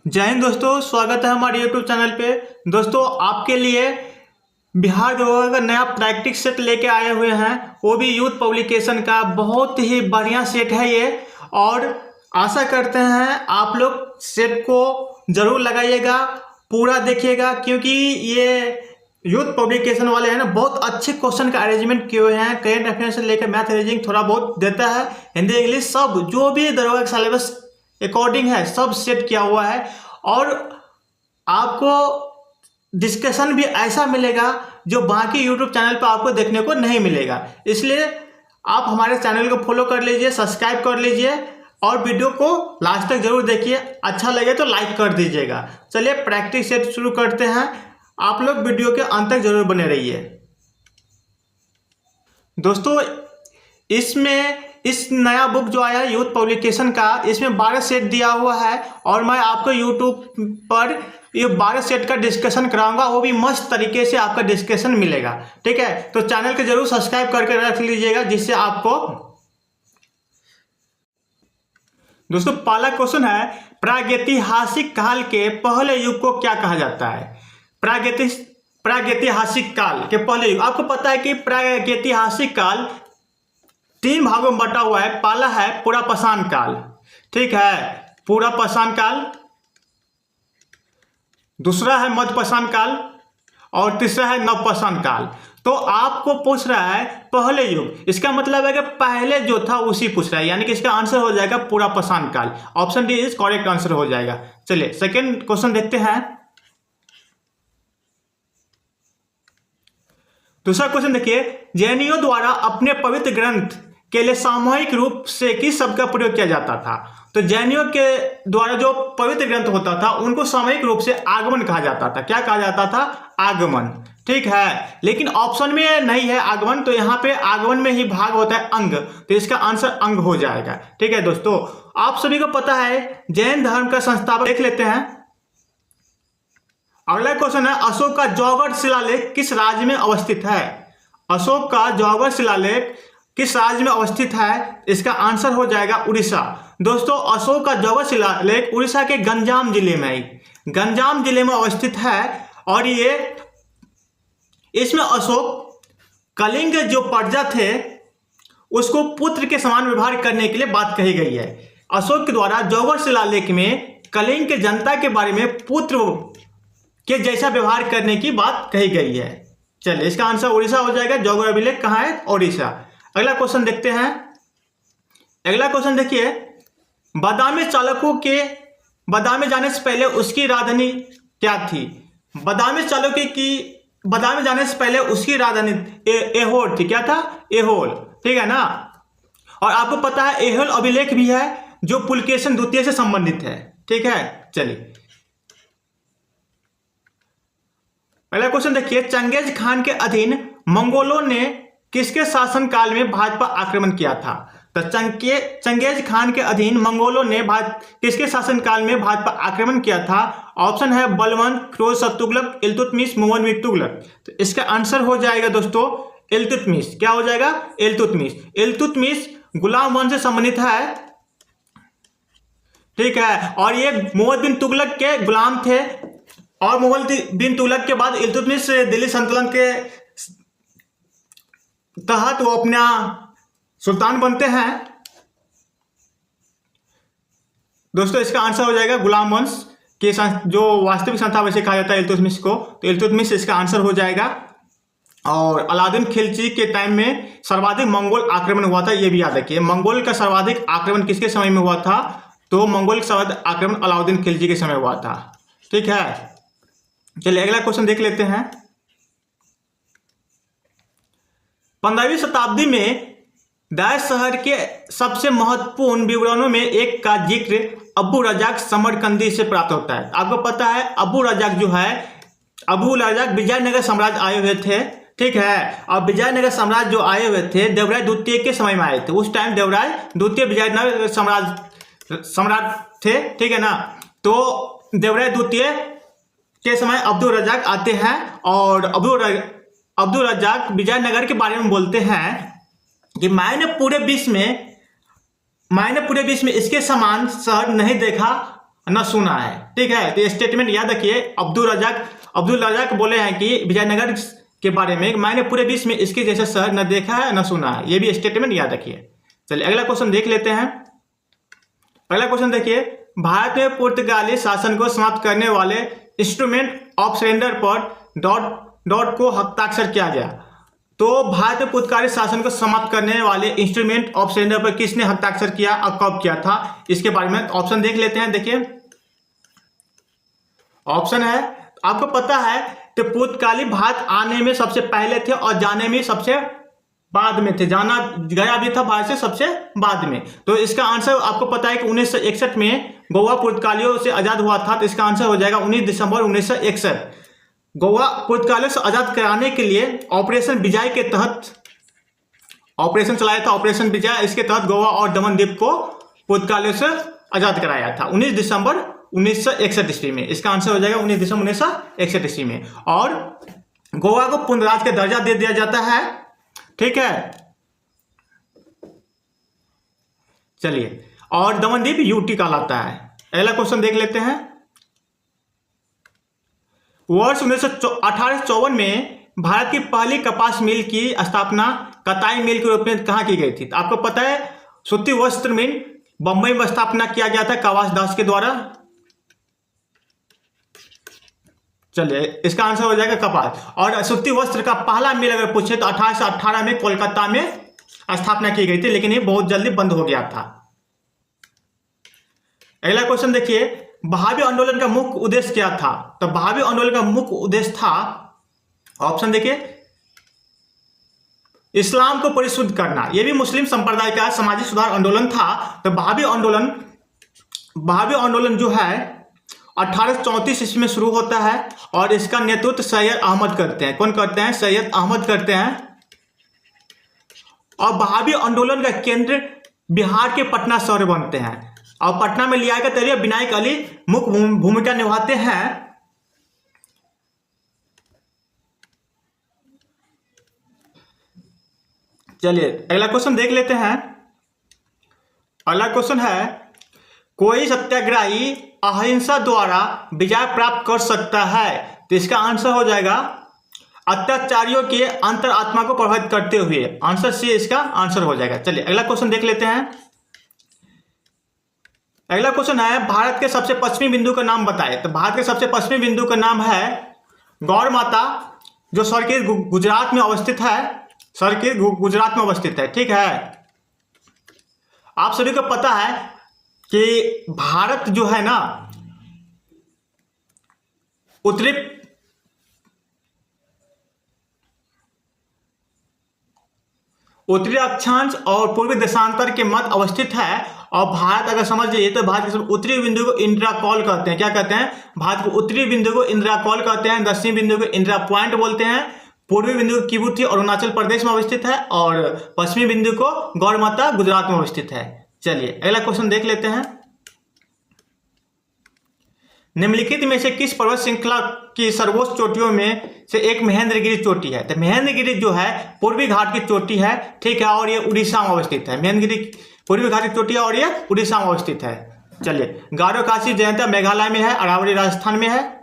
जय हिंद दोस्तों, स्वागत है हमारे यूट्यूब चैनल पे। दोस्तों आपके लिए बिहार दरोगा का नया प्रैक्टिस सेट लेके आए हुए हैं, वो भी यूथ पब्लिकेशन का। बहुत ही बढ़िया सेट है ये और आशा करते हैं आप लोग सेट को जरूर लगाइएगा, पूरा देखिएगा, क्योंकि ये यूथ पब्लिकेशन वाले हैं ना, बहुत अच्छे क्वेश्चन का अरेंजमेंट किए हुए हैं। करेंट अफेयर से लेकर मैथ रीजनिंग थोड़ा बहुत देता है, हिंदी इंग्लिश सब जो भी दरोगा का सिलेबस अकॉर्डिंग है सब सेट किया हुआ है। और आपको डिस्कशन भी ऐसा मिलेगा जो बाकी यूट्यूब चैनल पर आपको देखने को नहीं मिलेगा। इसलिए आप हमारे चैनल को फॉलो कर लीजिए, सब्सक्राइब कर लीजिए और वीडियो को लास्ट तक जरूर देखिए। अच्छा लगे तो लाइक कर दीजिएगा। चलिए प्रैक्टिस सेट शुरू करते हैं, आप लोग वीडियो के अंत तक जरूर बने रहिए। दोस्तों इसमें इस नया बुक जो आया है यूथ पब्लिकेशन का, इसमें 12 सेट दिया हुआ है और मैं आपको यूट्यूब पर ये 12 सेट का डिस्कशन कराऊंगा, वो भी मस्त तरीके से आपका डिस्कशन मिलेगा। ठीक है, तो चैनल को जरूर सब्सक्राइब करके रख लीजिएगा, जिससे आपको। दोस्तों पहला क्वेश्चन है, प्रागैतिहासिक काल के पहले युग को क्या कहा जाता है? प्रागैतिहासिक काल के पहले युग, आपको पता है कि प्रागैतिहासिक काल 3 भागों में बटा हुआ है। पहला है पुरापाषाण काल, ठीक है, पुरापाषाण काल। दूसरा है मध्यपाषाण काल और तीसरा है नवपाषाण काल। तो आपको पूछ रहा है पहले युग, इसका मतलब है कि पहले जो था उसी पूछ रहा है, यानी कि इसका आंसर हो जाएगा पुरापाषाण काल। Option D is correct answer हो जाएगा। चलिए सेकेंड क्वेश्चन देखते हैं। दूसरा क्वेश्चन देखिए, जैनियों द्वारा अपने पवित्र ग्रंथ के लिए सामूहिक रूप से किस शब्द का प्रयोग किया जाता था? तो जैनियों के द्वारा जो पवित्र ग्रंथ होता था उनको सामूहिक रूप से आगमन कहा जाता था। क्या कहा जाता था? आगमन, ठीक है। लेकिन ऑप्शन में नहीं है आगमन, तो यहाँ पे आगमन में ही भाग होता है अंग, तो इसका आंसर अंग हो जाएगा। ठीक है दोस्तों, आप सभी को पता है जैन धर्म का संस्थापक। देख लेते हैं अगला क्वेश्चन है, अशोक का जौगढ़ शिलालेख किस राज्य में अवस्थित है? अशोक का जौगढ़ शिलालेख किस राज्य में अवस्थित है? इसका आंसर हो जाएगा उड़ीसा। दोस्तों अशोक का जौगढ़ शिलालेख उड़ीसा के गंजाम जिले में अवस्थित है। और ये इसमें अशोक कलिंग जो प्रजा थे उसको पुत्र के समान व्यवहार करने के लिए बात कही गई है। अशोक के द्वारा जौगढ़ शिलालेख में कलिंग के जनता के बारे में पुत्र के जैसा व्यवहार करने की बात कही गई है। चलिए इसका आंसर उड़ीसा हो जाएगा। जौगढ़ अभिलेख कहाँ है? उड़ीसा। अगला क्वेश्चन देखते हैं। अगला क्वेश्चन देखिए, बादामी चालुक्यों के बादामी जाने से पहले उसकी राजधानी क्या थी? बादामी जाने से पहले उसकी राजधानी ऐहोल थी। क्या था? ऐहोल, ठीक है ना। और आपको पता है ऐहोल अभिलेख भी है जो पुलकेशिन द्वितीय से संबंधित है। ठीक है, चलिए पहला क्वेश्चन देखिए, चंगेज खान के अधीन मंगोलों ने किसके शासनकाल में भारत पर आक्रमण किया था? तो चंगेज खान के अधीन मंगोलों ने किसके शासनकाल में भारत पर आक्रमण किया था? ऑप्शन है बलवंत, फिरोज तुगलक, इल्तुतमिश, मुहम्मद बिन तुगलक। तो इसका आंसर हो जाएगा दोस्तों इल्तुतमिश। क्या हो जाएगा? इल्तुतमिश। इल्तुतमिश गुलाम वंश से संबंधित है, ठीक है। और ये मुहम्मद बिन तुगलक के गुलाम थे और मुहम्मद बिन तुगलक के बाद इल्तुतमिश दिल्ली सल्तनत के तहत वो अपना सुल्तान बनते हैं। दोस्तों इसका आंसर हो जाएगा गुलाम वंश के जो वास्तविक संस्था वैसे कहा जाता है इल्तुतमिश को, तो इल्तुतमिश इसका आंसर हो जाएगा। और अलाउद्दीन खिलजी के टाइम में सर्वाधिक मंगोल आक्रमण हुआ था, ये भी याद रखिए। मंगोल का सर्वाधिक आक्रमण किसके समय में हुआ था? तो मंगोल का सर्वाधिक आक्रमण अलाउद्दीन खिलजी के समय हुआ था। ठीक है, चलिए अगला क्वेश्चन देख लेते हैं। 15वीं शताब्दी में दायश शहर के सबसे महत्वपूर्ण विवरणों में एक का जिक्र अबू रजाक समरकंदी से प्राप्त होता है। आपको पता है अबू रजाक विजयनगर साम्राज्य आए हुए थे, ठीक है। और विजयनगर साम्राज्य जो आए हुए थे देवराय द्वितीय के समय में आए थे। उस टाइम देवराय द्वितीय विजयनगर सम्राट थे, ठीक है ना। तो देवराय द्वितीय के समय अब्दुल रजाक आते हैं और अब्दुल रजाक विजयनगर के बारे में बोलते हैं कि मैंने पूरे विश्व में इसके समान शहर नहीं देखा, न सुना है। ठीक है, तो ये स्टेटमेंट याद रखिए। अब्दुल रजाक बोले हैं कि विजयनगर के बारे में मैंने पूरे विश्व में इसके जैसा शहर न देखा है न सुना है। ये भी स्टेटमेंट याद रखिए। चलिए अगला क्वेश्चन देख लेते हैं। अगला क्वेश्चन देखिए, भारत में पुर्तगाली शासन को समाप्त करने वाले इंस्ट्रूमेंट ऑफ सरेंडर पर डॉट को हस्ताक्षर किया गया। तो भारत में पुर्तगाली शासन को समाप्त करने वाले इंस्ट्रूमेंट ऑफ सरेंडर पर किसने हस्ताक्षर किया और कब किया था, इसके बारे में ऑप्शन देख लेते हैं। देखिए ऑप्शन है, आपको पता है कि पुर्तगाली भारत आने में सबसे पहले थे और जाने में सबसे बाद में थे। जाना गया भी था भारत से सबसे बाद में। तो इसका आंसर आपको पता है कि 1961 में गोवा पुर्तगालियों से आजाद हुआ था। तो इसका आंसर हो जाएगा 19 दिसंबर 1961। गोवा पुर्तगालियों से आजाद कराने के लिए ऑपरेशन विजय के तहत ऑपरेशन चलाया था। ऑपरेशन विजय, इसके तहत गोवा और दमन द्वीप को पुर्तगालियों से आजाद कराया था 19 दिसंबर 1961 ईस्वी में। इसका आंसर हो जाएगा 19 दिसंबर 1961 ईस्वी में। और गोवा को पूर्ण राज्य का दर्जा दे दिया जाता है। ठीक है, चलिए, और दमन द्वीप यूटी कहलाता है। अगला क्वेश्चन देख लेते हैं। वर्ष 1854 में भारत की पहली कपास मिल की स्थापना कताई मिल के रूप में कहाँ की गई थी? तो आपको पता है सूती वस्त्र मिल बंबई में स्थापना किया गया था कवास दास के द्वारा। चलिए, इसका आंसर हो जाएगा कपास। और सूती वस्त्र का पहला मिल अगर पूछे तो 1818 में कोलकाता में स्थापना की गई थी, लेकिन ये बहुत जल्दी बंद हो गया था। अगला क्वेश्चन देखिए, बहावी आंदोलन का मुख्य उद्देश्य क्या था? तो बहावी आंदोलन का मुख्य उद्देश्य था, ऑप्शन देखिए, इस्लाम को परिशुद्ध करना। यह भी मुस्लिम संप्रदाय का सामाजिक सुधार आंदोलन था। तो बहावी आंदोलन जो है 1834 ईस्वी में शुरू होता है और इसका नेतृत्व सैयद अहमद करते हैं। कौन करते हैं? सैयद अहमद करते हैं। और बहावी आंदोलन का केंद्र बिहार के पटना शहर बनते हैं और पटना में लिया गया तरीके विनायक अली मुख्य भूमिका निभाते हैं। चलिए अगला क्वेश्चन देख लेते हैं। अगला क्वेश्चन है, कोई सत्याग्रही अहिंसा द्वारा विजय प्राप्त कर सकता है? तो इसका आंसर हो जाएगा अत्याचारियों के अंतरात्मा को प्रभावित करते हुए। आंसर सी इसका आंसर हो जाएगा। चलिए अगला क्वेश्चन देख लेते हैं। अगला क्वेश्चन है, भारत के सबसे पश्चिमी बिंदु का नाम बताए। तो भारत के सबसे पश्चिमी बिंदु का नाम है गौर माता, जो सरकिर गुजरात में अवस्थित है। सरकिर गुजरात में अवस्थित है। ठीक है, आप सभी को पता है कि भारत जो है ना उत्तरी अक्षांश और पूर्वी देशांतर के मध्य अवस्थित है। और भारत अगर समझ जाइए तो भारत के उत्तरी बिंदु को इंदिरा कॉल कहते हैं। क्या कहते हैं? भारत को उत्तरी बिंदु को इंदिरा कॉल कहते हैं। दक्षिणी बिंदु को इंदिरा पॉइंट बोलते हैं। पूर्वी बिंदु को किबुथी अरुणाचल प्रदेश में अवस्थित है और पश्चिमी बिंदु को गौर माता गुजरात में अवस्थित है। चलिए अगला क्वेश्चन देख लेते हैं। निम्नलिखित में से किस पर्वत श्रृंखला की सर्वोच्च चोटियों में से एक महेंद्रगिरी चोटी है? तो महेंद्रगिरी जो है पूर्वी घाट की चोटी है। ठीक है, और ये उड़ीसा में अवस्थित है। महेंद्रगिरी पूर्वी घाट की चोटी है और ये उड़ीसा में अवस्थित है। चलिए, गारो खासी जयंतिया मेघालय में है, अरावली राजस्थान में है।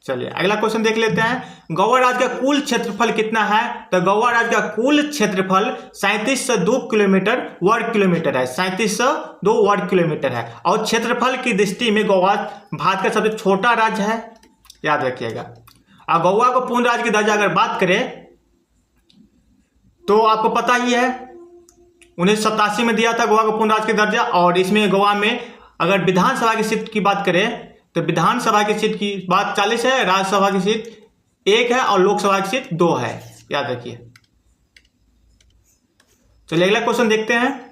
चलिए अगला क्वेश्चन देख लेते हैं। गोवा राज्य का कुल क्षेत्रफल कितना है? तो गोवा राज्य का कुल क्षेत्रफल 3702 किलोमीटर वर्ग किलोमीटर है। 3702 वर्ग किलोमीटर है। और क्षेत्रफल की दृष्टि में गोवा भारत का सबसे छोटा राज्य है, याद रखिएगा। और गोवा को पूर्ण राज्य की दर्जा अगर बात करें तो आपको पता ही है 1987 में दिया था गोवा को पूर्ण राज्य की दर्जा। और इसमें गोवा में अगर विधानसभा की सीट की बात करें तो विधानसभा की सीट की बात 40 है, राज्यसभा की सीट 1 है और लोकसभा की सीट 2 है, याद रखिए। चलिए अगला क्वेश्चन देखते हैं।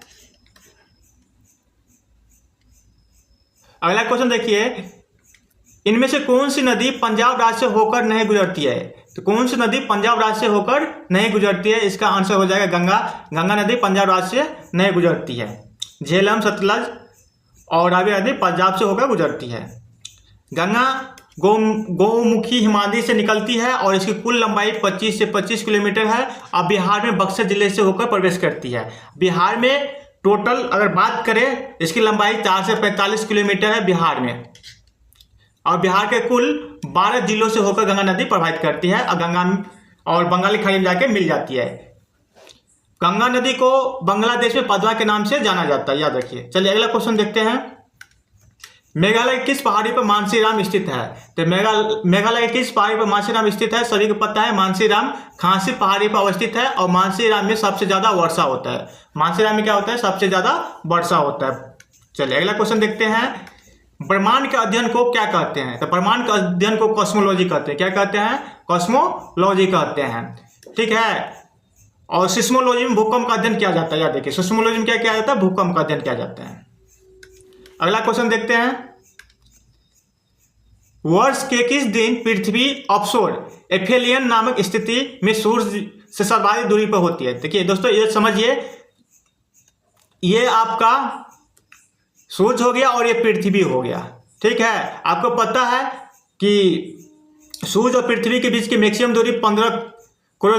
अगला क्वेश्चन देखिए, इनमें से कौन सी नदी पंजाब राज्य से होकर नहीं गुजरती है? तो कौन सी नदी पंजाब राज्य से होकर नहीं गुजरती है? इसका आंसर हो जाएगा गंगा। गंगा नदी पंजाब राज्य से नहीं गुजरती है। झेलम, सतलज और रावी नदी पंजाब से होकर गुजरती है। गंगा गौमुखी हिमालय से निकलती है और इसकी कुल लंबाई 25 से 25 किलोमीटर है। अब बिहार में बक्सर जिले से होकर प्रवेश करती है। बिहार में टोटल अगर बात करें इसकी लंबाई 4 से 45 किलोमीटर है बिहार में, और बिहार के कुल 12 जिलों से होकर गंगा नदी प्रवाहित करती है और गंगा और बंगाली खाड़ी में जाके मिल जाती है। गंगा नदी को बांग्लादेश में पद्मा के नाम से जाना जाता है, याद रखिए। चलिए अगला क्वेश्चन देखते हैं। मेघालय किस पहाड़ी पर मानसीराम स्थित है? तो मेघालय किस पहाड़ी पर मानसीराम स्थित है? सभी को पता है, मानसीराम खासी पहाड़ी पर अवस्थित है और मानसीराम में सबसे ज्यादा वर्षा होता है। मानसीराम में क्या होता है? सबसे ज्यादा वर्षा होता है। चलिए अगला क्वेश्चन देखते हैं। ब्रह्मांड के अध्ययन को क्या कहते हैं? तो ब्रह्मांड के अध्ययन को कॉस्मोलॉजी कहते हैं। क्या कहते हैं? कॉस्मोलॉजी कहते हैं, ठीक है। और सिस्मोलॉजी में भूकंप का अध्ययन किया जाता है, याद देखिए। सिस्मोलॉजी में क्या किया जाता है? भूकंप का अध्ययन किया जाता है। अगला क्वेश्चन देखते हैं। वर्ष के किस दिन पृथ्वी ऑफशोर एफेलियन नामक स्थिति में सूर्य से सर्वाधिक दूरी पर होती है? देखिए दोस्तों, ये समझिए, ये आपका सूर्य हो गया और ये पृथ्वी हो गया, ठीक है। आपको पता है कि सूर्य और पृथ्वी के बीच की मैक्सिमम दूरी 15 करोड़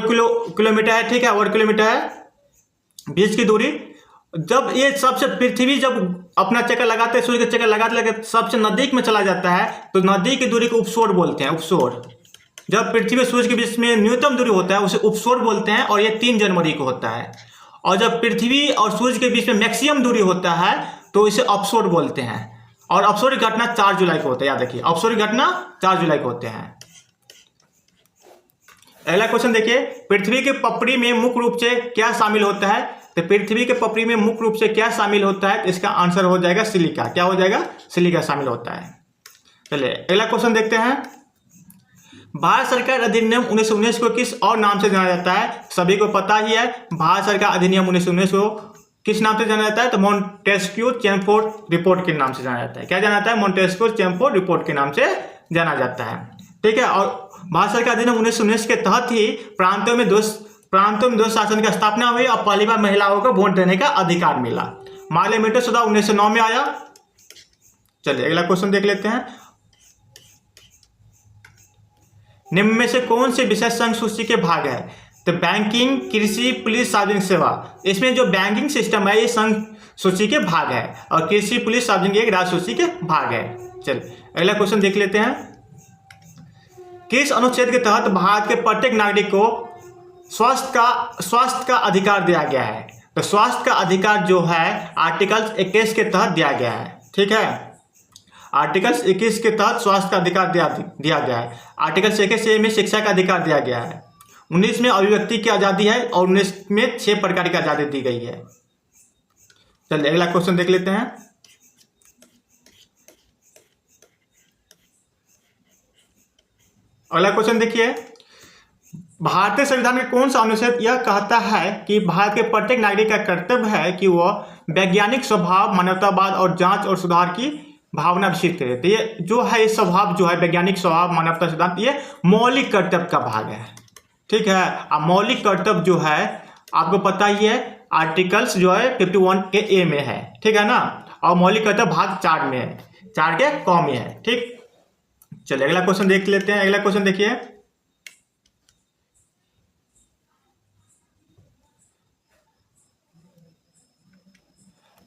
किलोमीटर है, ठीक है, वर्ग किलोमीटर है बीच की दूरी। जब ये सबसे पृथ्वी जब अपना चक्कर लगाते हैं, सूर्य का चक्कर लगाते सबसे नजदीक में चला जाता है, तो नदी की दूरी को उपसौर बोलते हैं, उपसौर। जब पृथ्वी और सूर्य के बीच में न्यूनतम दूरी होता है उसे उपसौर बोलते हैं, और ये 3 जनवरी को होता है। और जब पृथ्वी और सूर्य के बीच में मैक्सिमम दूरी होता है तो इसे ऑफशोर बोलते हैं। और ऑफशोर की घटना 4 जुलाई को होता है, याद रखिए। ऑफशोर की घटना 4 जुलाई को होते हैं। अगला क्वेश्चन देखिए। पृथ्वी के पपड़ी में मुख्य रूप से क्या शामिल होता है? तो पृथ्वी के पपड़ी में मुख्य रूप से क्या शामिल होता है? इसका आंसर हो जाएगा सिलिका। क्या हो जाएगा? सिलिका शामिल होता है। चलिए अगला क्वेश्चन देखते हैं। भारत सरकार अधिनियम 1919 को किस और नाम से जाना जाता है? सभी को पता ही है, भारत सरकार अधिनियम 1919 को किस नाम से जाना जाता है? तो मॉन्टेस्क्यू चेमफोर्ड रिपोर्ट के नाम से जाना जाता है। क्या जाना जाता है? मॉन्टेस्क्यू चेमफोर्ड रिपोर्ट के नाम से जाना जाता है, ठीक है। और भारत सरकार अधिनियम 1919 के तहत ही प्रांतों में दो शासन की स्थापना हुई और पहली बार महिलाओं को वोट देने का अधिकार मिला। पार्लियामेंट 1909 में आया। चलिए अगला क्वेश्चन देख लेते हैं। निम्न में से कौन से विषय संघ सूची के भाग है? तो बैंकिंग, कृषि, पुलिस, सार्वजनिक सेवा। इसमें जो बैंकिंग सिस्टम है ये संघ सूची के भाग है, और कृषि, पुलिस, सार्वजनिक एक राज्य सूची के भाग है। चलिए अगला क्वेश्चन देख लेते हैं। किस अनुच्छेद के तहत भारत के प्रत्येक नागरिक को स्वास्थ्य का अधिकार दिया गया है? तो स्वास्थ्य का अधिकार जो है आर्टिकल 21 के तहत दिया गया है, ठीक है। आर्टिकल 21 के तहत स्वास्थ्य का अधिकार दिया गया है। आर्टिकल 21 में शिक्षा का अधिकार दिया गया है। 19 में अभिव्यक्ति की आज़ादी है और 19 में 6 प्रकार की आज़ादी दी गई है। चलिए अगला क्वेश्चन देख लेते हैं। अगला क्वेश्चन देखिए। भारतीय संविधान के कौन सा अनुच्छेद यह कहता है कि भारत के प्रत्येक नागरिक का कर्तव्य है कि वह वैज्ञानिक स्वभाव, मानवतावाद और जांच और सुधार की भावना विकसित करे? तो ये जो है, ये स्वभाव जो है, वैज्ञानिक स्वभाव, मानवता सिद्धांत, ये मौलिक कर्तव्य का भाग है, ठीक है। अब मौलिक कर्तव्य जो है आपको पता ही है, आर्टिकल्स जो है 51 के ए में है, ठीक है ना। और मौलिक कर्तव्य भाग 4 में है, 4 के क में है, ठीक। चलिए अगला क्वेश्चन देख लेते हैं। अगला क्वेश्चन देखिए।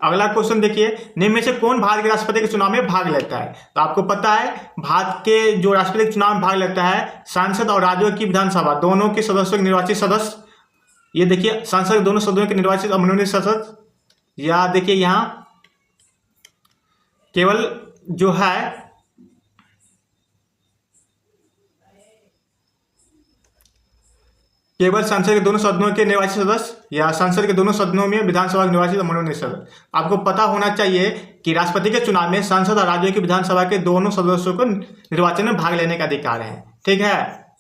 अगला क्वेश्चन देखिए। निम्न में से कौन भारत के राष्ट्रपति के चुनाव में भाग लेता है? तो आपको पता है, भारत के जो राष्ट्रपति के चुनाव में भाग लेता है, सांसद और राज्यों की विधानसभा दोनों के सदस्यों के निर्वाचित सदस्य। ये देखिए, संसद के दोनों सदनों के निर्वाचित और मनोनीत सदस्य, या देखिए यहाँ केवल जो है केवल संसद के दोनों सदनों के निर्वाचित सदस्य, या संसद के दोनों सदनों में विधानसभा के निर्वाचित और मनोनीत सदस्य। आपको पता होना चाहिए कि राष्ट्रपति के चुनाव में संसद और राज्यों की विधानसभा के दोनों सदस्यों को निर्वाचन में भाग लेने का अधिकार है, ठीक है।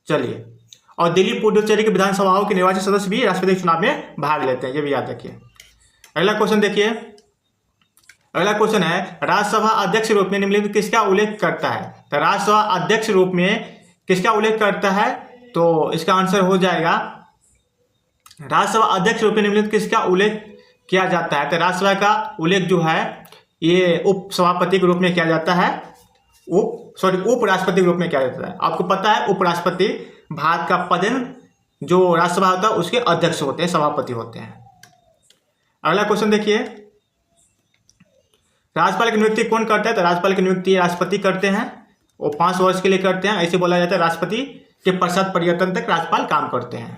चलिए, और दिल्ली, पुडुचेरी की विधानसभाओं के निर्वाचित सदस्य भी राष्ट्रपति के चुनाव में भाग लेते हैं, ये भी याद रखिए। अगला क्वेश्चन देखिए। अगला क्वेश्चन है, राज्यसभा अध्यक्ष रूप में निम्नलिखित किसका उल्लेख करता है? तो राज्यसभा अध्यक्ष रूप में किसका उल्लेख करता है? तो इसका आंसर हो जाएगा, राज्यसभा अध्यक्ष रूप में निम्नलिखित किसका उल्लेख किया जाता है? तो राज्यसभा का उल्लेख जो है ये उपसभापति के रूप में किया जाता है, उपराष्ट्रपति के रूप में किया जाता है। आपको पता है, उपराष्ट्रपति भारत का पद जो राज्यसभा होता है उसके अध्यक्ष होते हैं, सभापति होते हैं। अगला क्वेश्चन देखिए, राज्यपाल की नियुक्ति कौन करता है? तो राज्यपाल की नियुक्ति राष्ट्रपति करते हैं, वो 5 वर्ष के लिए करते हैं। ऐसे बोला जाता है राष्ट्रपति के पश्चात परिवर्तन तक राज्यपाल काम करते हैं।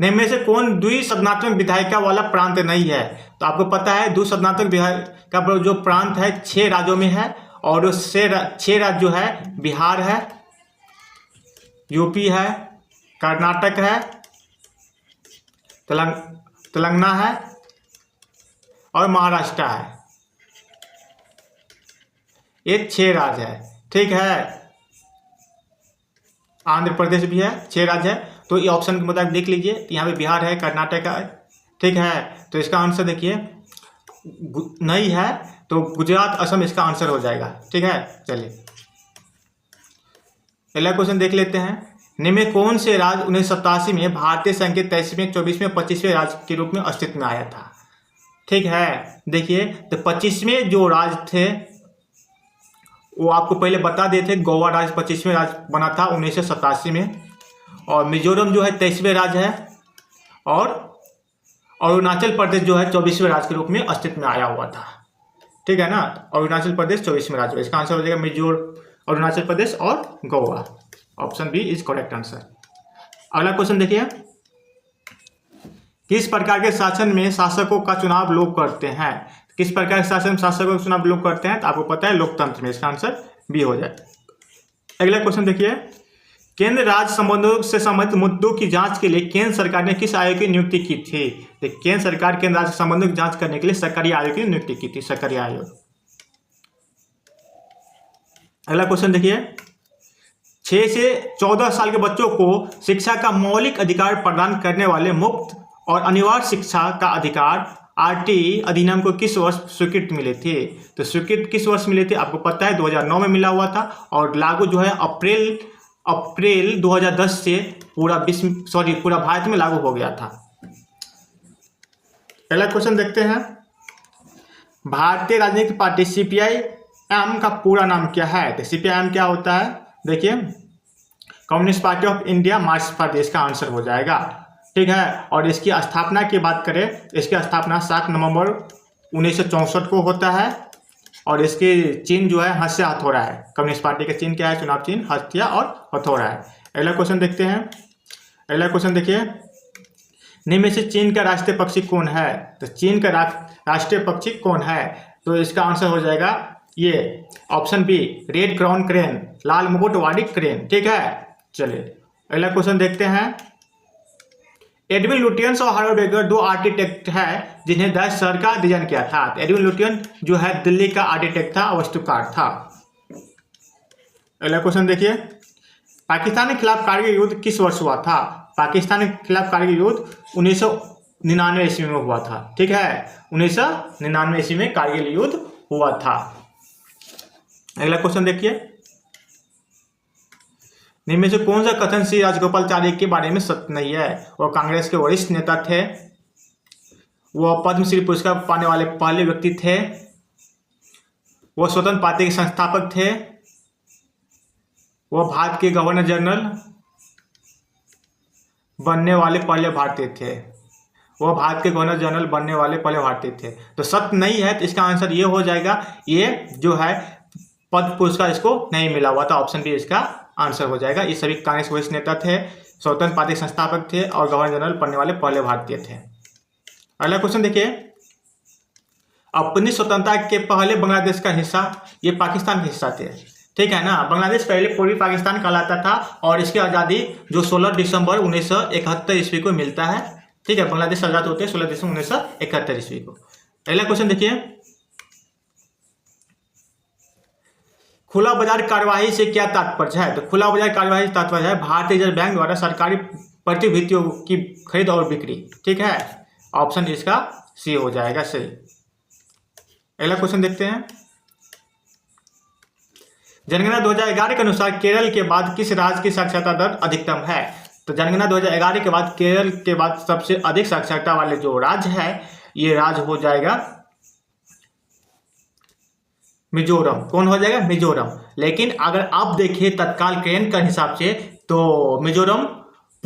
निम्न में से कौन द्विसदनात्मक विधायिका वाला प्रांत नहीं है? तो आपको पता है द्विसदनात्मक विधायिका जो प्रांत है 6 राज्यों में है, और 6 राज्य जो है बिहार है, यूपी है, कर्नाटक है, तेलंगाना है और महाराष्ट्र है। ये 6 राज्य है, ठीक है। आंध्र प्रदेश भी है, 6 राज्य है। तो ये ऑप्शन के मुताबिक देख लीजिए, यहाँ पे बिहार है, कर्नाटक है, ठीक है। तो इसका आंसर देखिए नहीं है, तो गुजरात असम इसका आंसर हो जाएगा, ठीक है। चलिए पहला क्वेश्चन देख लेते हैं। निम्न में कौन से राज्य 1987 में भारतीय संघ के 23वें, 24वें, 25वें राज्य के रूप में अस्तित्व में आया था? ठीक है, देखिए तो 25वें जो राज्य थे वो आपको पहले बता देते, गोवा राज्य 25वें राज्य बना था 1987 में, और मिजोरम जो है 23वें राज्य है, और अरुणाचल प्रदेश जो है 24वें राज्य के रूप में अस्तित्व में आया हुआ था, ठीक है ना। अरुणाचल प्रदेश 24वें राज्य, इसका आंसर हो जाएगा मिजोरम, अरुणाचल प्रदेश और Goa. Option B is correct answer. अगला क्वेश्चन देखिए, किस प्रकार के शासन में शासकों का चुनाव लोग करते हैं? किस प्रकार के शासन में शासकों का चुनाव लोग करते हैं? तो आपको पता है लोकतंत्र में, इसका आंसर बी हो जाए। अगला क्वेश्चन देखिए, केंद्र राज्य संबंधों से संबंधित मुद्दों की जांच के लिए केंद्र सरकार ने किस आयोग की नियुक्ति की थी? तो केंद्र सरकार केंद्र राज्य संबंधों की जांच करने के लिए सरकारी आयोग की नियुक्ति की थी, सरकारी आयोग। अगला क्वेश्चन देखिए, 6 से 14 साल के बच्चों को शिक्षा का मौलिक अधिकार प्रदान करने वाले मुफ्त और अनिवार्य शिक्षा का अधिकार आरटीई अधिनियम को किस वर्ष स्वीकृति मिले थे? तो स्वीकृति किस वर्ष मिले थे? आपको पता है 2009 में मिला हुआ था, और लागू जो है अप्रैल 2010 से पूरा भारत में लागू हो गया था। पहला क्वेश्चन देखते हैं, भारतीय राजनीतिक पार्टी सीपीआईएम का पूरा नाम क्या है? तो सीपीआईएम क्या होता है? देखिए, communist party of India Marxist party, इसका आंसर हो जाएगा, ठीक है। और इसकी स्थापना की बात करें, इसकी स्थापना 7 नवंबर 1964 को होता है, और इसके चिन्ह जो है हंस या हथौड़ा है। कम्युनिस्ट पार्टी का चिन्ह क्या है? चुनाव चिन्ह हत्या और हथौड़ा है। अगला क्वेश्चन देखते हैं। अगला क्वेश्चन देखिए, निम्न में से चीन का राष्ट्रीय पक्षी कौन है? तो चीन का राष्ट्रीय पक्षी कौन है? तो इसका आंसर हो जाएगा ये option B, red crown crane, लाल मुकुटवाड़ी क्रेन, ठीक है। चलिए अगला क्वेश्चन देखते हैं। एडविन लुटियंस और हार्वर्ड बेकर 2 आर्किटेक्ट है जिन्हें द शहर का डिजाइन किया था। एडविन लुटियन जो है दिल्ली का आर्किटेक्ट था, वास्तुकार था। अगला क्वेश्चन देखिए, पाकिस्तान के खिलाफ कारगिल युद्ध किस वर्ष हुआ था? पाकिस्तान के खिलाफ कारगिल युद्ध 1999 ईस्वी में हुआ था, ठीक है। 1999 ईस्वी में कारगिल युद्ध हुआ था। अगला क्वेश्चन देखिए, निम्न में से कौन सा कथन श्री राजगोपालाचारी के बारे में सत्य नहीं है? वो कांग्रेस के वरिष्ठ नेता थे, वो पद्मश्री पुरस्कार पाने वाले पहले व्यक्ति थे, वो स्वतंत्र पार्टी के संस्थापक थे, वो भारत के गवर्नर जनरल बनने वाले पहले भारतीय थे, वो भारत के गवर्नर जनरल बनने वाले पहले भारतीय थे। तो सत्य नहीं है, तो इसका आंसर ये हो जाएगा, ये जो है पद्म पुरस्कार इसको नहीं मिला हुआ था। ऑप्शन बी इसका आंसर हो जाएगा। ये सभी कांग्रेस वरिष्ठ नेता थे, स्वतंत्र पार्टी के संस्थापक थे और गवर्नर जनरल बनने वाले पहले भारतीय थे। अगला क्वेश्चन देखिए, अपनी स्वतंत्रता के पहले बांग्लादेश का हिस्सा, ये पाकिस्तान के हिस्सा थे, ठीक है ना। बांग्लादेश पहले पूर्वी पाकिस्तान कहलाता था, और इसकी आज़ादी जो 16 दिसंबर 1971 ईस्वी को मिलता है, ठीक है। बांग्लादेश आज़ाद होते हैं 16 दिसंबर 1971 ईस्वी को। अगला क्वेश्चन देखिए, खुला बाजार कार्यवाही से क्या तात्पर्य है? तो खुला बाजार कार्यवाही से तात्पर्य है भारतीय रिजर्व बैंक द्वारा सरकारी प्रतिभूतियों की खरीद और बिक्री, ठीक है। ऑप्शन इसका सी हो जाएगा सही। अगला क्वेश्चन देखते हैं, जनगणना 2011 के अनुसार केरल के बाद किस राज्य की साक्षरता दर अधिकतम है? तो जनगणना 2011 के बाद केरल के बाद सबसे अधिक साक्षरता वाले जो राज्य है, ये राज्य हो जाएगा मिजोरम। कौन हो जाएगा? मिजोरम। लेकिन अगर आप देखिए तत्काल ट्रेंड के हिसाब से, तो मिजोरम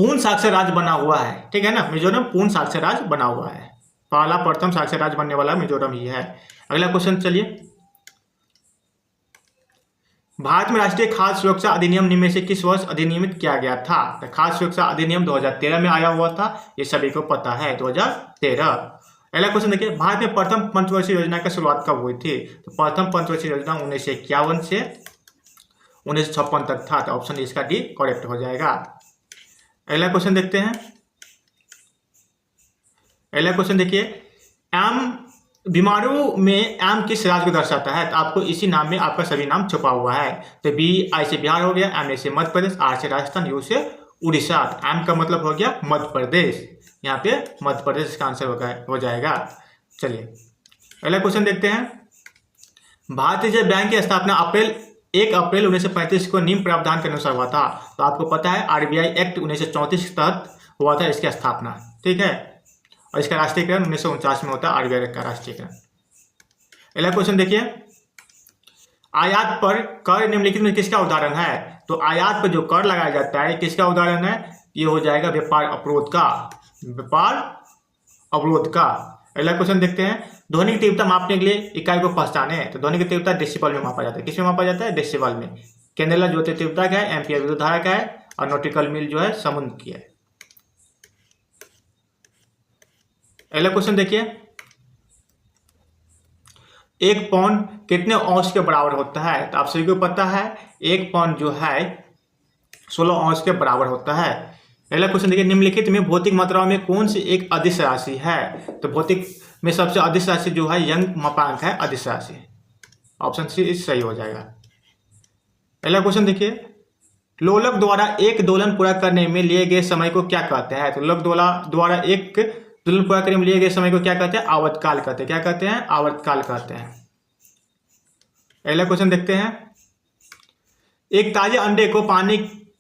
पूर्ण साक्षर राज्य बना हुआ है, ठीक है ना। मिजोरम पूर्ण साक्षर राज्य बना हुआ है, पहला प्रथम साक्षर राज्य बनने वाला मिजोरम ही है। अगला क्वेश्चन चलिए, भारत में राष्ट्रीय खाद्य सुरक्षा अधिनियम निम्न में से किस वर्ष अधिनियमित किया गया था? तो खाद्य सुरक्षा अधिनियम 2013 में आया हुआ था, ये सभी को पता है, 2013। अगला क्वेश्चन देखिए, भारत में प्रथम पंचवर्षीय योजना की शुरुआत कब हुई थी? तो प्रथम पंचवर्षीय योजना 1951 से 1956 तक था, तो ऑप्शन इसका डी करेक्ट हो जाएगा। अगला क्वेश्चन देखते हैं, अगला क्वेश्चन देखिए, एम बीमारू में एम किस राज्य को दर्शाता है? तो आपको इसी नाम में आपका सभी नाम छुपा हुआ है। तो बी आई से बिहार हो गया, एम ए से मध्य प्रदेश, आर से राजस्थान, यू से उड़ीसा। एम का मतलब हो गया मध्य प्रदेश, यहाँ पे मध्य प्रदेश इसका आंसर हो जाएगा। चलिए अगला क्वेश्चन देखते हैं, भारतीय रिजर्व बैंक की स्थापना 1 अप्रैल 1935 को निम्न प्रावधान के अनुसार हुआ था। तो आपको पता है आरबीआई एक्ट 1934 के तहत हुआ था इसकी स्थापना, ठीक है। और इसका राष्ट्रीयकरण 1949 में होता है आरबीआई का राष्ट्रीयकरण। अगला क्वेश्चन देखिए, आयात पर कर निम्नलिखित में किसका उदाहरण है? तो आयात पर जो कर लगाया जाता है किसका उदाहरण है? ये हो जाएगा व्यापार अवरोध का, व्यापार अवरोध का। अगला क्वेश्चन देखते हैं, ध्वनि की तीव्रता मापने के लिए इकाई को पहचाने। तो ध्वनि की तीव्रता डेसिबल में मापा जाता है, किसमें मापा जाता है? डेसिबल में। कैंडेला ज्योति तीव्रता क्या है? एम्पियर विद्युत धारा का है, और नॉटिकल मील जो है समुद्र की है। अगला क्वेश्चन देखिए, 1 पाउंड कितने औंस के बराबर होता है? तो आप सभी को पता है 1 पाउंड जो है 16 औंस के बराबर होता है। अगला क्वेश्चन देखिए, निम्नलिखित में भौतिक मात्राओं में कौन सी एक अदिश राशि है? तो भौतिक में सबसे अदिश राशि जो है यंग मापांक है, अदिश राशि। ऑप्शन सी सही हो जाएगा। अगला क्वेश्चन देखिए, लोलक द्वारा एक दोलन पूरा करने में लिए गए समय को क्या कहते हैं? तो लोलक द्वारा एक दोलन पूरा करने में लिए गए समय को क्या कहते हैं? आवर्तकाल कहते हैं। क्या कहते हैं? आवर्तकाल कहते हैं। अगला क्वेश्चन देखते हैं, एक ताजे अंडे को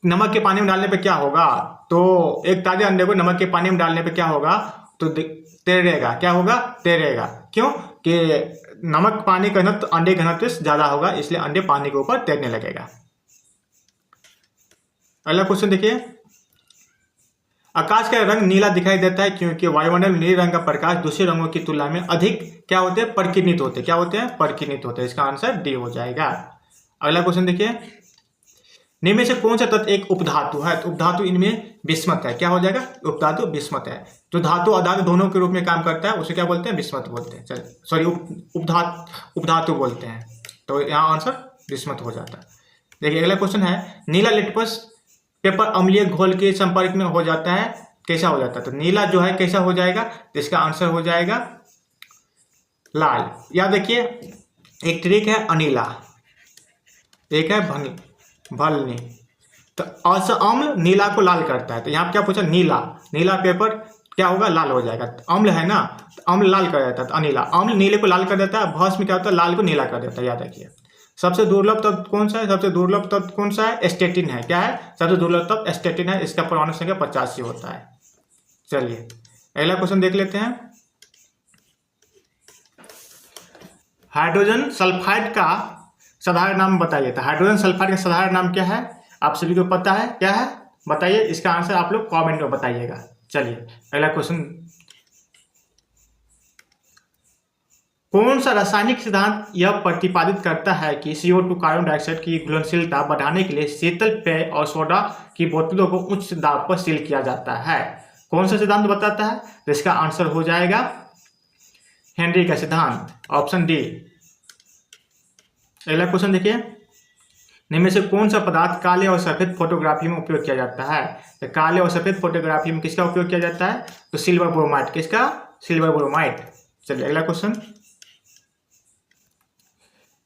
नमक के पानी में डालने पे क्या होगा? तो एक ताजे अंडे को नमक के पानी में डालने पे क्या होगा? तो तैरेगा। क्या होगा? तैरेगा। क्यों? कि नमक पानी का घनत्व अंडे घनत्व से ज्यादा होगा, इसलिए अंडे पानी के ऊपर तैरने लगेगा। अगला क्वेश्चन देखिए, आकाश का रंग नीला दिखाई देता है क्योंकि वायुमंडल में नीले रंग का प्रकाश दूसरे रंगों की तुलना में अधिक क्या होते हैं? परिकिरणित होते हैं। क्या होते हैं? परिकिरणित होते हैं। इसका आंसर डी हो जाएगा। अगला क्वेश्चन देखिए, निम्न में से कौन सा तत्व एक उपधातु है? तो उपधातु इनमें विस्मत है। क्या हो जाएगा? उपधातु विस्मत है। जो धातु अधातु दोनों के रूप में काम करता है उसे क्या बोलते हैं? विस्मत बोलते हैं। चलिए सॉरी, उपधातु बोलते हैं। तो यहाँ आंसर विस्मत हो जाता है। देखिए अगला क्वेश्चन है, नीला लिटमस पेपर अम्लीय घोल के संपर्क में हो जाता है, कैसा हो जाता है? तो नीला जो है कैसा हो जाएगा? तो इसका आंसर हो जाएगा लाल। याद रखिए, एक ट्रिक है अनीला, एक है भलनी। तो अम्ल नीला को लाल करता है। तो यहाँ क्या पूछा? नीला पेपर क्या होगा? लाल हो जाएगा। अम्ल है ना, तो अम्ल लाल कर देता है। तो अनीला, अम्ल नीले को लाल कर देता है, भस्म क्या होता है? लाल को नीला कर देता है। याद रखिए। सबसे दुर्लभ तत्व कौन सा है? सबसे दुर्लभ तत्व कौन सा है? स्टेटिन है। क्या है? सबसे दुर्लभ तत्व स्टेटिन है। इसका परमाणु संख्या 85 होता है। चलिए अगला क्वेश्चन देख लेते हैं, हाइड्रोजन सल्फाइड का साधारण नाम बताइए। तो हाइड्रोजन सल्फाइड का साधारण नाम क्या है? आप सभी को पता है, क्या है? बताइए। इसका आंसर आप लोग कमेंट में बताइएगा। चलिए अगला क्वेश्चन, कौन सा रासायनिक सिद्धांत यह प्रतिपादित करता है कि CO2 कार्बन डाइऑक्साइड की घुलनशीलता बढ़ाने के लिए शीतल पेय और सोडा की बोतलों को उच्च दाब पर सील किया जाता है? कौन सा सिद्धांत बताता है? तो इसका आंसर हो जाएगा हेनरी का सिद्धांत, ऑप्शन डी। अगला क्वेश्चन देखिए, निम्न में से कौन सा पदार्थ काले और सफेद फोटोग्राफी में उपयोग किया जाता है? तो काले और सफेद फोटोग्राफी में किसका उपयोग किया जाता है? तो सिल्वर ब्रोमाइड। किसका? Silver bromide. चलिए अगला क्वेश्चन,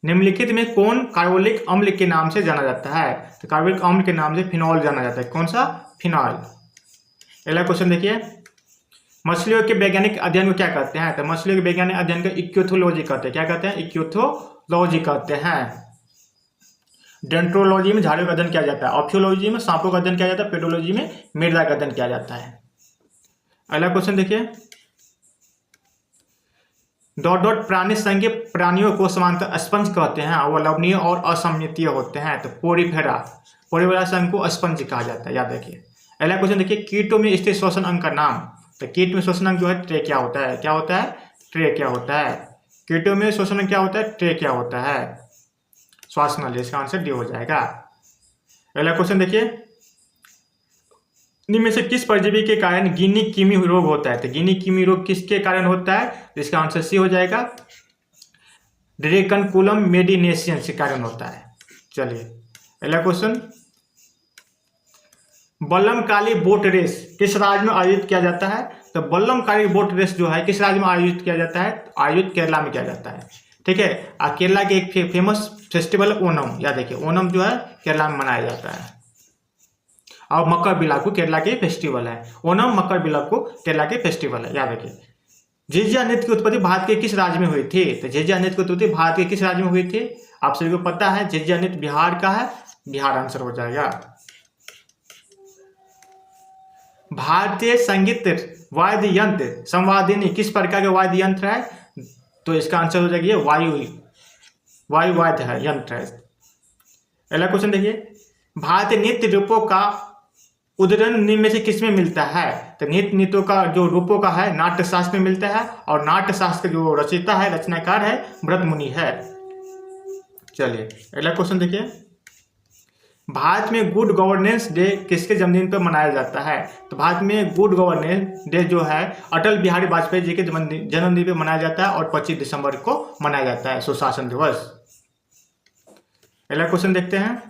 निम्नलिखित में कौन कार्बोलिक अम्ल के नाम से जाना जाता है? तो कार्बोलिक अम्ल के नाम से फिनॉल जाना जाता है। कौन सा? फिनॉल। अगला क्वेश्चन देखिए, मछलियों के वैज्ञानिक अध्ययन को क्या कहते हैं? तो मछलियों के वैज्ञानिक अध्ययन को इक्योथोलॉजी कहते हैं। क्या कहते हैं? इक्योथोलॉजी कहते हैं। डेंट्रोलॉजी में झाड़ियों का अध्ययन किया जाता है, ऑप्थियोलॉजी में सांपों का अध्ययन किया जाता है, पेडोलॉजी में मृदा का अध्ययन किया जाता है। अगला क्वेश्चन देखिए, प्राणी संघ के प्राणियों को समांतर स्पंज कहते हैं, वो लवणीय और असममितीय होते हैं। तो पोरीफेरा संघ को स्पंज कहा जाता है। याद रखिए। अगला क्वेश्चन देखिए, कीटों में स्थित श्वसन अंग का नाम। तो कीट में श्वसन अंग जो है ट्रेकिया होता है। क्या होता है? ट्रेकिया होता है। कीटों में श्वसन अंग क्या होता है? ट्रेकिया होता है, श्वासनली। इसका आंसर डी हो जाएगा। अगला क्वेश्चन देखिए, निम्न में से किस परजीवी के कारण गिनी किमी रोग होता है? तो गिनी किमी रोग किसके कारण होता है? तो इसका आंसर सी हो जाएगा, ड्रेकनकुलम मेडिनेशियंस के कारण होता है। चलिए अगला क्वेश्चन, बल्लमकाली बोट रेस किस राज्य में आयोजित किया जाता है? तो बल्लमकाली बोट रेस जो है किस राज्य में आयोजित किया जाता है? आयोजित केरला में किया जाता है। ठीक है, केरला के एक फेमस फेस्टिवल ओनम, याद रखिए ओनम जो है केरला में मनाया जाता है। और मकर बिलाकू केरला के फेस्टिवल है। ओनम मकर बिलाकू केरला के फेस्टिवल है, याद रखिए। झिझिया नृत्य की उत्पत्ति भारत के किस राज्य में हुई थी? तो झिझिया नृत्य की उत्पत्ति भारत के किस राज्य में हुई थी? आप सभी को पता है झिझिया नृत्य बिहार का है, बिहार आंसर हो जाएगा। भारतीय संगीत वाद्य यंत्र संवादिनी किस प्रकार के वाद्य यंत्र है? तो इसका आंसर हो जाएगा वायु वाद्य है, यंत्र है। अगला क्वेश्चन देखिए, भारतीय नृत्य रूपों का उदाहरण निम्न में से किसमें मिलता है? तो नृत्यों का जो रूपों का है नाट्य शास्त्र में मिलता है, और नाट्य शास्त्र जो रचयिता है, रचनाकार है, भरत मुनि है। चलिए अगला क्वेश्चन देखिए, भारत में गुड गवर्नेंस डे किसके जन्मदिन पर मनाया जाता है? तो भारत में गुड गवर्नेंस डे जो है अटल बिहारी वाजपेयी जी के जन्मदिन पर मनाया जाता है, और 25 दिसंबर को मनाया जाता है, सुशासन दिवस। अगला क्वेश्चन देखते हैं,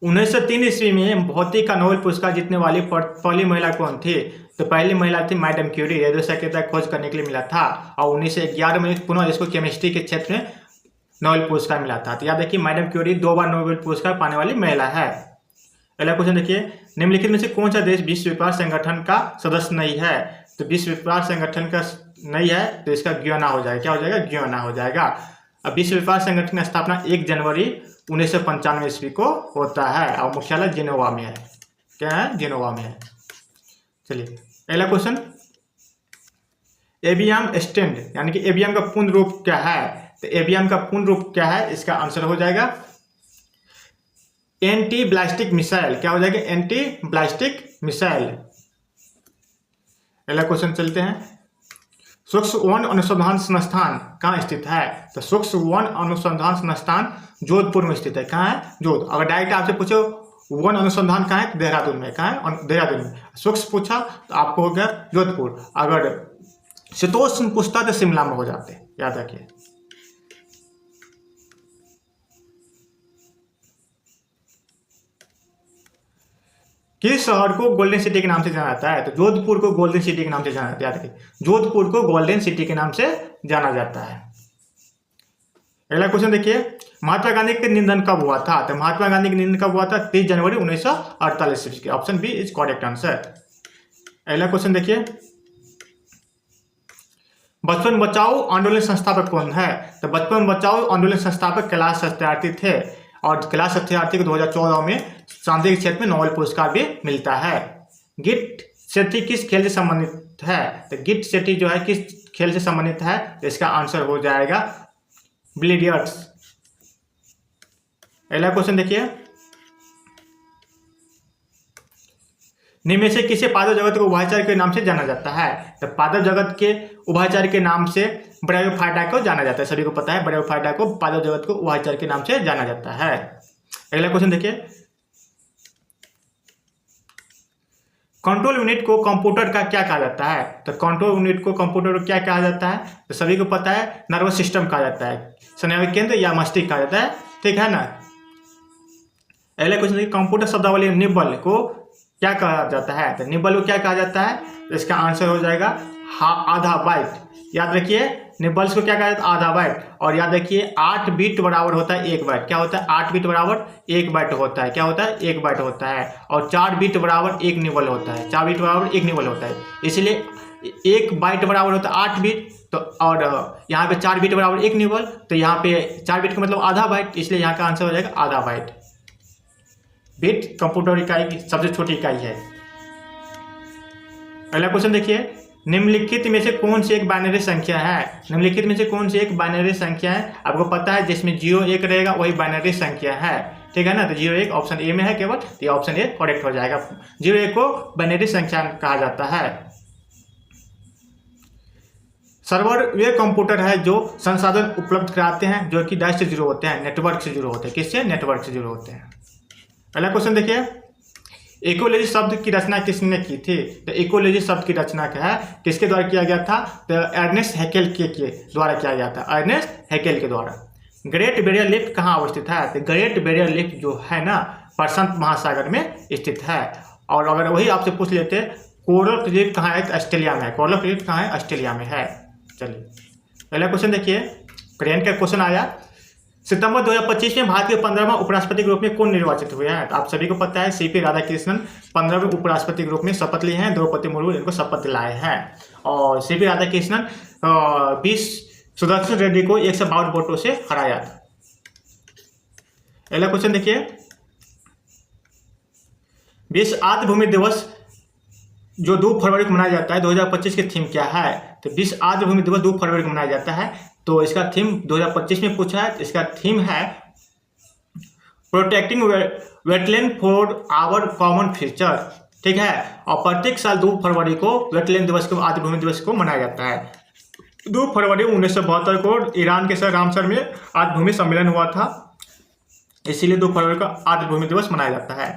1903 ईस्वी में भौतिकी का नोबेल पुरस्कार जीतने वाली पहली महिला कौन थी? तो पहली महिला थी मैडम क्यूरी। रेडियो सक्रियता खोज करने के लिए मिला था, और 1911 में पुनः इसको केमिस्ट्री के क्षेत्र में नोबेल पुरस्कार मिला था। तो याद देखिए मैडम क्यूरी 2 बार नोबेल पुरस्कार पाने वाली महिला है। अगला क्वेश्चन देखिए, निम्नलिखित में से कौन सा देश विश्व व्यापार संगठन का सदस्य नहीं है? तो विश्व व्यापार संगठन का नहीं है, तो इसका ग्याना हो जाएगा। क्या हो जाएगा? ग्याना हो जाएगा। अब विश्व व्यापार संगठन की स्थापना 1 जनवरी 1995 ईस्वी को होता है, और मुख्यालय जिनेवा में है। क्या है? जिनेवा में है। चलिए अगला क्वेश्चन, एवियम स्टैंड यानी कि एवियम का पूर्ण रूप क्या है? तो एवियम का पूर्ण रूप क्या है? इसका आंसर हो जाएगा एंटी बैलिस्टिक मिसाइल। क्या हो जाएगा? Anti ballistic missile. अगला क्वेश्चन चलते हैं, सूक्ष्म वन अनुसंधान संस्थान कहाँ स्थित है? तो सूक्ष्म वन अनुसंधान संस्थान जोधपुर में स्थित है। कहाँ है? जोधपुर। अगर डायरेक्ट आपसे पूछो वन अनुसंधान कहाँ है? देहरादून में। कहाँ है? देहरादून में। सूक्ष्म पूछा तो आपको हो गया जोधपुर। अगर शीतोष्ण पूछता तो शिमला में हो जाते, याद रखिए। किस शहर को गोल्डन सिटी के नाम से जाना जाता है? तो जोधपुर को गोल्डन सिटी के नाम से जाना जाता है। जोधपुर को गोल्डन सिटी के नाम से जाना जाता है। अगला क्वेश्चन देखिए, महात्मा गांधी के निधन कब हुआ था? तो महात्मा गांधी का निधन कब हुआ था? 30 जनवरी 1948 ईस्वी। Option B is correct answer. अगला क्वेश्चन देखिए, बचपन बचाओ आंदोलन संस्थापक कौन है? तो बचपन बचाओ आंदोलन संस्थापक कैलाश सत्यार्थी थे, और कैलाश सत्यार्थी को 2014 में शांति के क्षेत्र में नोबेल पुरस्कार भी मिलता है। गिट सेठी किस खेल से संबंधित है? तो गिट सेठी जो है किस खेल से संबंधित है? तो इसका आंसर हो जाएगा बिलियर्ड्स। अगला क्वेश्चन देखिए, निम्न में से किसे पादप जगत को उभयचर के नाम से जाना जाता है? तो पादप जगत के उभयचर के नाम से ब्रायोफाइटा को जाना जाता है। सभी को पता है ब्रायोफाइटा को पादप जगत को उभयचर के नाम से जाना जाता है। अगला क्वेश्चन देखिए, कंट्रोल यूनिट को कंप्यूटर का क्या कहा जाता है? तो कंट्रोल यूनिट को कंप्यूटर को क्या कहा जाता है? तो सभी को पता है नर्वस सिस्टम कहा जाता है, स्नायविक केंद्र या मस्तिष्क कहा जाता है। ठीक है ना। अगला क्वेश्चन देखिए, कंप्यूटर शब्दावली निबल को क्या कहा जाता है? तो निबल को क्या कहा जाता है? तो इसका आंसर हो जाएगा आधा बाइट। याद रखिए निबल्स को क्या कहा जाता है? आधा बाइट। और याद रखिए 8 बिट बराबर होता है 1 बाइट। क्या होता है? 8 बिट बराबर 1 बाइट होता है। क्या होता है? 1 बाइट होता है। और 4 बिट बराबर 1 निबल होता है। 4 बिट बराबर 1 निबल होता है। इसलिए 1 बाइट बराबर होता है 8 बिट, तो और यहाँ पे 4 बिट बराबर 1 निबल, तो यहाँ पे 4 बिट का मतलब आधा बाइट, इसलिए यहाँ का आंसर हो जाएगा आधा बाइट। बिट कंप्यूटर इकाई की सबसे छोटी इकाई है। अगला क्वेश्चन देखिए, निम्नलिखित में से कौन सी एक बाइनरी संख्या है? निम्नलिखित में से कौन सी एक बाइनरी संख्या है? आपको पता है जिसमें 0 1 रहेगा वही बाइनरी संख्या है। ठीक है ना। तो 01 ऑप्शन ए में है केवल, तो ये ऑप्शन ए करेक्ट हो जाएगा। 01 को बाइनरी संख्या कहा जाता है। सर्वर वे कंप्यूटर है जो संसाधन उपलब्ध कराते हैं, जो कि डैश से जुड़े होते हैं, नेटवर्क से जुड़े होते हैं। किससे? नेटवर्क से जुड़े होते हैं। अगला क्वेश्चन देखिए, इकोलॉजी शब्द की रचना किसने की थी? तो इकोलॉजी शब्द की रचना क्या है, किसके द्वारा किया गया था? तो अर्नेस्ट हैकेल के द्वारा किया गया था, अर्नेस्ट हैकेल के द्वारा। ग्रेट बैरियर रीफ कहाँ अवस्थित है? तो ग्रेट बैरियर रीफ जो है ना, प्रशांत महासागर में स्थित है। और अगर वही आपसे पूछ लेते कोरल रीफ कहाँ है, तो ऑस्ट्रेलिया में है। कोरल रीफ कहाँ है? ऑस्ट्रेलिया में है। चलिए पहला क्वेश्चन देखिए, करेंट का क्वेश्चन आया। सितंबर 2025 में भारत के 15वां उपराष्ट्रपति के रूप में कौन निर्वाचित हुए हैं? तो आप सभी को पता है सीपी राधाकृष्णन 15वें उपराष्ट्रपति के रूप में शपथ लिए हैं। द्रौपदी मुर्मू इनको शपथ दिलाए हैं। और सीपी राधाकृष्णन 20 सुदर्शन रेड्डी को 152 वोटों से हराया था। अगला क्वेश्चन देखिए, विश्व आर्द्र भूमि दिवस जो 2 फरवरी को मनाया जाता है, 2025 की थीम क्या है? तो विश्व आर्द्र भूमि दिवस 2 फरवरी को मनाया जाता है। तो इसका थीम 2025 में पूछा है, तो इसका थीम है protecting wetland for our common future. ठीक है। और प्रत्येक साल 2 फरवरी को वेटलैंड दिवस को, आर्द्र भूमि दिवस को मनाया जाता है। 2 फरवरी 1972 को ईरान के शहर रामसर में आर्द्र भूमि सम्मेलन हुआ था, इसीलिए 2 फरवरी को आर्द्र भूमि दिवस मनाया जाता है।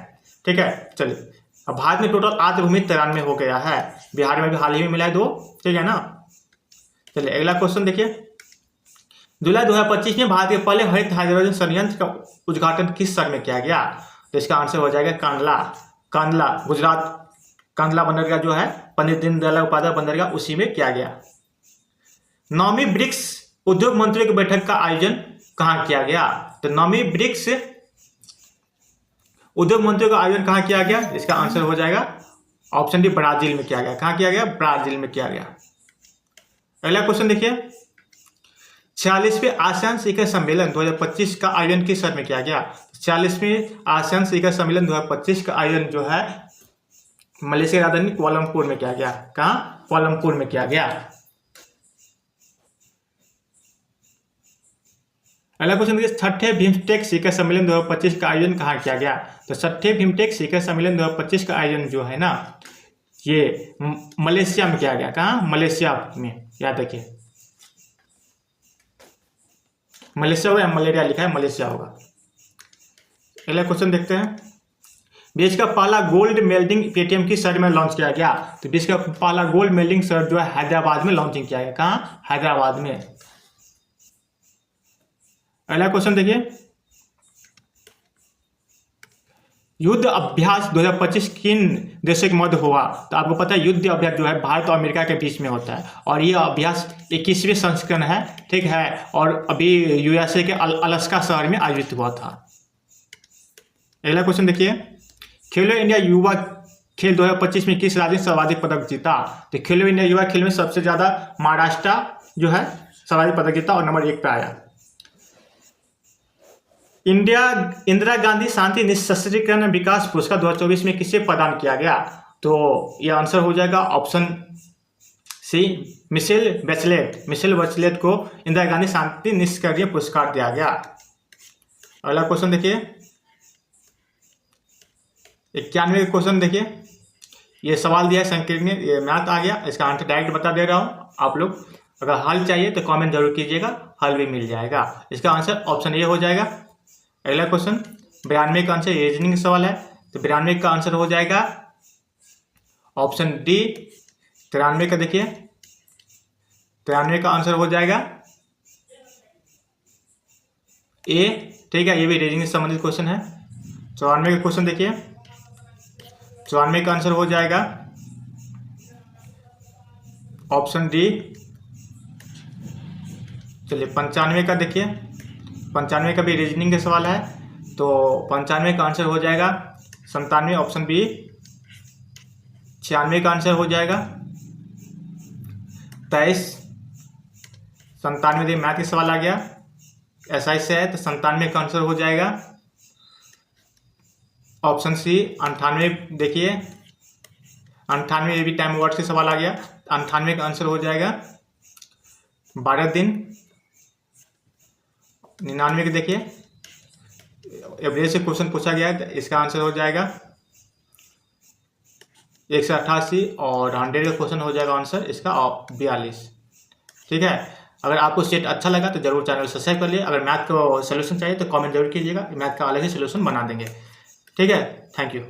ठीक है। चलिए, अब भारत में टोटल आर्द्र भूमि 93 हो गया है। बिहार में भी हाल ही में मिला है 2। ठीक है ना। चलिए अगला क्वेश्चन देखिए, जुलाई 2025 में भारत के पहले हरित हाइड्रोजन संयंत्र का उद्घाटन किस शहर में किया गया? तो इसका आंसर हो जाएगा कांडला, गुजरात। कांडला बंदरगाह जो है पंडित दीनदयाल उपाध्याय बंदरगाह, उसी में किया गया। 9वीं ब्रिक्स उद्योग मंत्रियों की बैठक का आयोजन कहाँ किया गया? तो 9वीं ब्रिक्स उद्योग मंत्रियों का आयोजन कहाँ किया गया? इसका आंसर हो जाएगा ऑप्शन डी, ब्राजील में किया गया। कहाँ किया गया? ब्राजील में किया गया। अगला क्वेश्चन देखिए, 46वें आसियान शिखर सम्मेलन 2025 का आयोजन किस शहर में किया गया? 46वें आसियान शिखर सम्मेलन 2025 का आयोजन जो है मलेशिया की राजधानी कुआलालंपुर में किया गया। कहाँ? कुआलालंपुर में किया गया। अगला क्वेश्चन देखिए, 6ठे बिम्स्टेक शिखर सम्मेलन 2025 का आयोजन कहाँ किया गया? तो 6ठे बिम्स्टेक शिखर सम्मेलन 2025 का आयोजन जो है ना, ये मलेशिया में किया गया। कहाँ? मलेशिया में। याद रखिए, मलेशिया होगा या मलेरिया लिखा है, मलेशिया होगा। अगला क्वेश्चन देखते हैं, विश्व का पहला गोल्ड मेल्डिंग पेटीएम किस शहर में लॉन्च किया गया? तो विश्व का पहला गोल्ड मेल्डिंग शहर जो है हैदराबाद में लॉन्चिंग किया गया। कहाँ? हैदराबाद में। अगला क्वेश्चन देखिए, युद्ध अभ्यास 2025 किन देशों के मध्य हुआ? तो आपको पता है युद्ध अभ्यास जो है भारत और अमेरिका के बीच में होता है, और ये अभ्यास 21वें संस्करण है। ठीक है। और अभी यूएसए के अलास्का शहर में आयोजित हुआ था। अगला क्वेश्चन देखिए, खेलो इंडिया युवा खेल 2025 में किस राज्य ने सर्वाधिक पदक जीता? तो खेलो इंडिया युवा खेल में सबसे ज्यादा महाराष्ट्र जो है सर्वाधिक पदक जीता और नंबर 1 पे आया। इंदिरा गांधी शांति निःशस्त्रीकरण विकास पुरस्कार 2024 में किसे प्रदान किया गया? तो यह आंसर हो जाएगा ऑप्शन सी, मिशेल बैचलेट को इंदिरा गांधी शांति निष्क्रिय पुरस्कार दिया गया। अगला क्वेश्चन देखिए, 91 क्वेश्चन देखिए, ये सवाल दिया है संकीर्ण ने, ये मैथ आ गया। इसका आंसर डायरेक्ट बता दे रहा हूँ। आप लोग अगर हल चाहिए तो कमेंट जरूर कीजिएगा, हल भी मिल जाएगा। इसका आंसर ऑप्शन ए हो जाएगा। अगला क्वेश्चन 92 का आंसर रीजनिंग सवाल है, तो 92 का आंसर हो जाएगा ऑप्शन डी। 93 का देखिए, 93 का आंसर हो जाएगा ए। ठीक है, ये भी रीजनिंग से संबंधित क्वेश्चन है। 94 का क्वेश्चन देखिए, 94 का आंसर हो जाएगा ऑप्शन डी। चलिए 95 का देखिए, 95 का भी रीजनिंग का सवाल है, तो 95 का आंसर हो जाएगा 97 ऑप्शन बी। 96 का आंसर हो जाएगा 23। 97 देखिए मैथ का सवाल आ गया, SI से है, तो 97 का आंसर हो जाएगा ऑप्शन सी। 98 देखिए, 98 ये भी टाइम वर्ड से सवाल आ गया, 98 का आंसर हो जाएगा 12 दिन। 99 के देखिए, एवरेज से क्वेश्चन पूछा गया है, तो इसका आंसर हो जाएगा 188 और 100 का क्वेश्चन हो जाएगा आंसर इसका 42। ठीक है, अगर आपको सेट अच्छा लगा तो जरूर चैनल सब्सक्राइब कर लिए। अगर मैथ का सोल्यूशन चाहिए तो कमेंट जरूर कीजिएगा, मैथ का अलग ही सोल्यूशन बना देंगे। ठीक है, थैंक यू।